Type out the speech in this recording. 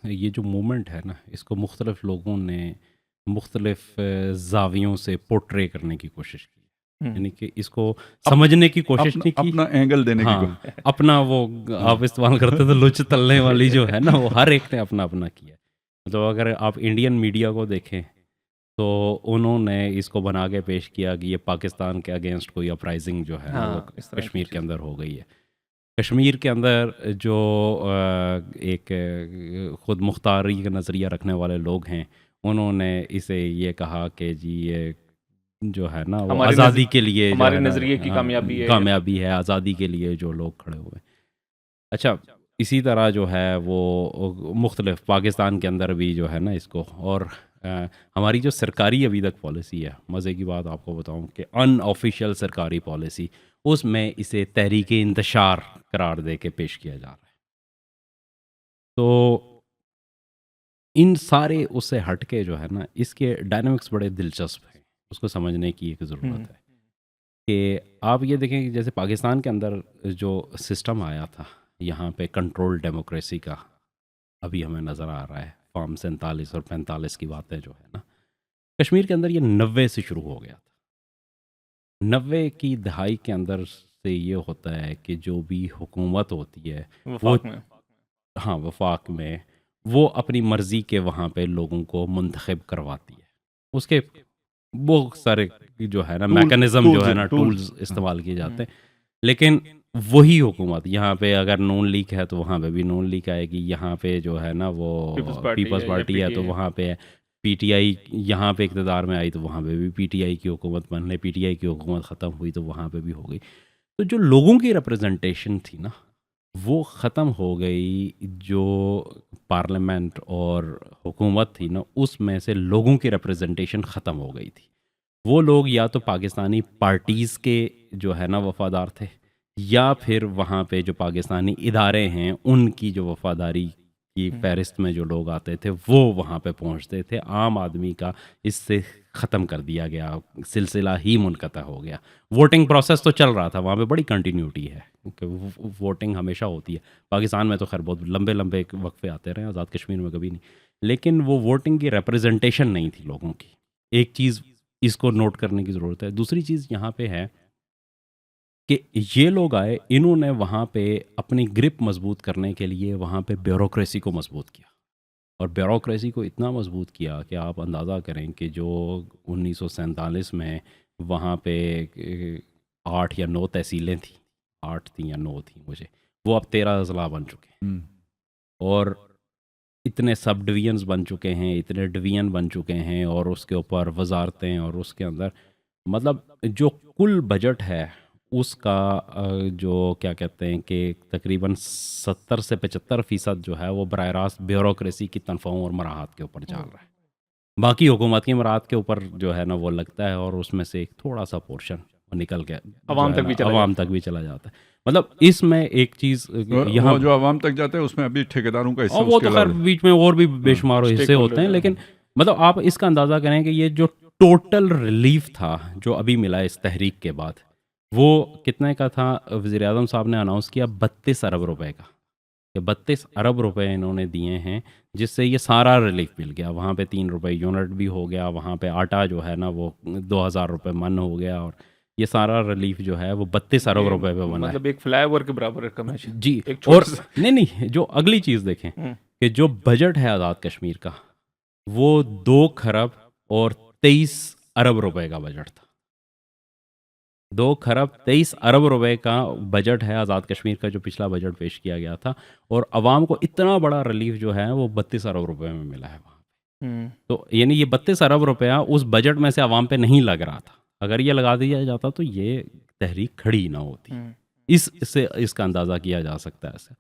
ये जो मूवमेंट है ना, इसको मुख्तलिफ लोगों ने मुख्तलिफ ज़ावियों से पोर्ट्रे करने की कोशिश की, यानी कि इसको समझने की कोशिश नहीं की। अपना एंगल देने की हाँ, अपना वो आप इस्तेमाल करते थे लुच तलने वाली जो है ना, वो हर एक ने अपना अपना किया। मतलब अगर आप इंडियन मीडिया को देखें तो उन्होंने इसको बना के पेश किया कि ये पाकिस्तान के अगेंस्ट कोई अपराइजिंग जो है ना वो इस तरह की कश्मीर के चीज़। अंदर हो गई है। कश्मीर के अंदर जो एक ख़ुद मुख्तारी का नज़रिया रखने वाले लोग हैं, उन्होंने इसे ये कहा कि जी ये जो है ना वो हमारे आज़ादी के लिए जो हमारे है ना, नज़रिए की कामयाबी है। कामयाबी है, आज़ादी के लिए जो लोग खड़े हुए। अच्छा, इसी तरह जो है वो मुख्तलिफ पाकिस्तान के अंदर भी जो है ना इसको, और हमारी जो सरकारी अभी तक पॉलिसी है, मज़े की बात आपको बताऊं कि अनऑफिशियल सरकारी पॉलिसी, उसमें इसे तहरीक इंतशार करार दे के पेश किया जा रहा है। तो इन सारे उससे हट के जो है ना, इसके डायनामिक्स बड़े दिलचस्प हैं, उसको समझने की एक ज़रूरत है। कि आप ये देखें कि जैसे पाकिस्तान के अंदर जो सिस्टम आया था, यहाँ पे कंट्रोल डेमोक्रेसी का अभी हमें नज़र आ रहा है, फॉर्म 47 और 45 की बातें जो है ना, कश्मीर के अंदर ये 90 से शुरू हो गया था। 90 की दहाई के अंदर से ये होता है कि जो भी हुकूमत होती है वो, हाँ, वफाक में वो अपनी मर्ज़ी के वहाँ पे लोगों को मुंतखब करवाती है। उसके वो सारे जो है ना मैकेनिज़्म जो है ना, टूल्स इस्तेमाल किए जाते हैं। लेकिन वही हुकूमत यहाँ पे अगर नून लीग है तो वहाँ पे भी नून लीग आएगी, यहाँ पे जो है ना वो पीपल्स पार्टी है तो वहाँ पे पीटीआई, यहाँ पे इक़्तिदार में आई तो वहाँ पे भी पीटीआई की हुकूमत बनने, पीटीआई की हुकूमत ख़त्म हुई तो वहाँ पे भी हो गई। तो जो लोगों की रिप्रेजेंटेशन थी ना, वो ख़त्म हो गई। जो पार्लियामेंट और हुकूमत थी ना, उसमें से लोगों की रिप्रेजेंटेशन ख़त्म हो गई थी। वो लोग या तो पाकिस्तानी पार्टीज़ के जो है ना वफ़ादार थे, या फिर वहाँ पे जो पाकिस्तानी इदारे हैं उनकी जो वफ़ादारी की फ़हरिस्त में जो लोग आते थे वो वहाँ पे पहुँचते थे। आम आदमी का इससे ख़त्म कर दिया गया, सिलसिला ही मुनक़ता हो गया। वोटिंग प्रोसेस तो चल रहा था, वहाँ पे बड़ी कंटिन्यूटी है क्योंकि वोटिंग हमेशा होती है। पाकिस्तान में तो खैर बहुत लंबे लंबे वक्फे आते रहे, आज़ाद कश्मीर में कभी नहीं। लेकिन वो वोटिंग की रिप्रेजेंटेशन नहीं थी लोगों की। एक चीज़ इसको नोट करने की ज़रूरत है। दूसरी चीज़ यहाँ पे है कि ये लोग आए, इन्होंने वहाँ पे अपनी ग्रिप मजबूत करने के लिए वहाँ पे ब्यूरोक्रेसी को मजबूत किया, और ब्यूरोक्रेसी को इतना मजबूत किया कि आप अंदाज़ा करें कि जो 1947 में वहाँ पे 8 या 9 तहसीलें थी, 8 थी या 9 थी मुझे, वो अब 13 अजला बन चुके हैं, और इतने सब डिवीजन्स बन चुके हैं, इतने डिवीजन बन चुके हैं, और उसके ऊपर वजारतें, और उसके अंदर मतलब जो कुल बजट है उसका जो क्या कहते हैं कि तकरीबन 70 से 75% जो है वो बराह रास्त ब्यूरोक्रेसी की तनख्वाहों और मराहत के ऊपर जा रहा है। बाकी हुकूमत की मराहत के ऊपर जो है ना वो लगता है, और उसमें से एक थोड़ा सा पोर्शन निकल के अवाम तक भी चला जाता है। मतलब इसमें एक चीज़ यहाँ जो अवाम तक जाता है उसमें अभी ठेकेदारों का हिस्सा, वो तो खैर बीच में और भी बेशुमार हिस्से होते हैं। लेकिन मतलब आप इसका अंदाज़ा करें कि ये जो टोटल रिलीफ था जो अभी मिला इस तहरीक के बाद, वो कितने का था? वज़ीर आज़म साहब ने अनाउंस किया 32 अरब रुपए का, कि 32 अरब रुपए इन्होंने दिए हैं, जिससे ये सारा रिलीफ मिल गया। वहाँ पे 3 रुपए यूनिट भी हो गया, वहाँ पे आटा जो है ना वो 2000 रुपये मन हो गया, और ये सारा रिलीफ जो है वो 32 अरब रुपए पे बना, मतलब एक फ्लाईओवर के बराबर रकम है जी। और नहीं, जो अगली चीज़ देखें कि जो बजट है आज़ाद कश्मीर का, वो 2 खरब और 23 अरब रुपए का बजट था। 2 खरब 23 अरब रुपए का बजट है आज़ाद कश्मीर का, जो पिछला बजट पेश किया गया था, और आवाम को इतना बड़ा रिलीफ जो है वो 32 अरब रुपए में मिला है वहाँ पे। तो यानी ये 32 अरब रुपया उस बजट में से आवाम पे नहीं लग रहा था। अगर ये लगा दिया जाता तो ये तहरीक खड़ी ना होती। इससे इसका अंदाज़ा किया जा सकता है ऐसे।